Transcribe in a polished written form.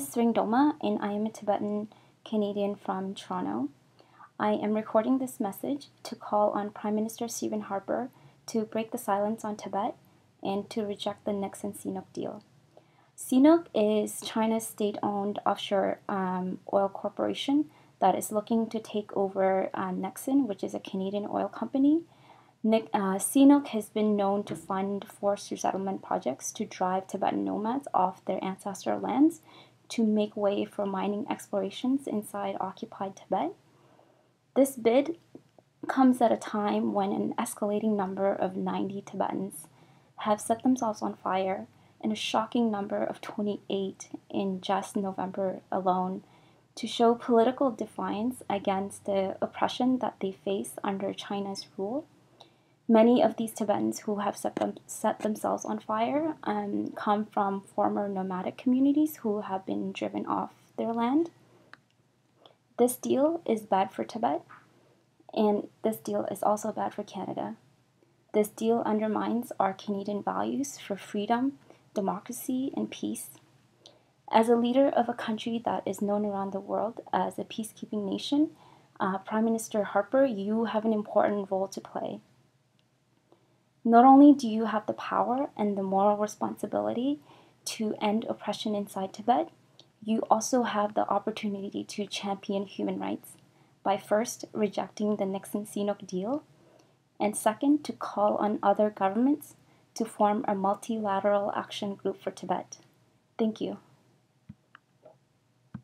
is Tsering and I am a Tibetan Canadian from Toronto. I am recording this message to call on Prime Minister Stephen Harper to break the silence on Tibet and to reject the Nixon-CNOOC deal. CNOOC is China's state-owned offshore oil corporation that is looking to take over Nexen, which is a Canadian oil company. CNOOC has been known to fund forced resettlement projects to drive Tibetan nomads off their ancestral lands to make way for mining explorations inside occupied Tibet. This bid comes at a time when an escalating number of 90 Tibetans have set themselves on fire and a shocking number of 28 in just November alone to show political defiance against the oppression that they face under China's rule. Many of these Tibetans who have set themselves on fire come from former nomadic communities who have been driven off their land. This deal is bad for Tibet, and this deal is also bad for Canada. This deal undermines our Canadian values for freedom, democracy, and peace. As a leader of a country that is known around the world as a peacekeeping nation, Prime Minister Harper, you have an important role to play. Not only do you have the power and the moral responsibility to end oppression inside Tibet, you also have the opportunity to champion human rights by first rejecting the Nixon-CNOOC deal, and second, to call on other governments to form a multilateral action group for Tibet. Thank you.